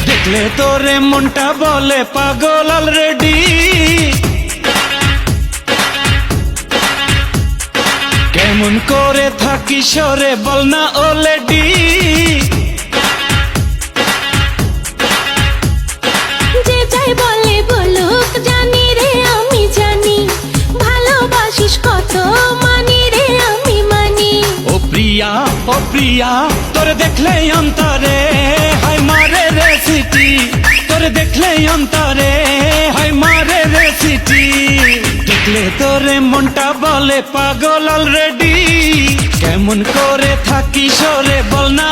দেখলে তোরে মনটা বলে পাগল অলরেডি, কেমন করে থাকি সরে বল না অলরেডি। যে যাই বলে বলুক জানি রে আমি জানি, ভালোবাসিস কত মানি রে আমি মানি। ও প্রিয়া তোরে দেখলে অন্তরে হাই মারে রে সিটি, তোরে দেখলে অন্তরে হাই মারে রে সিটি। দেখলে তোরে মনটা বলে পাগল অলরেডি, কেমন করে থাকি সরে বল না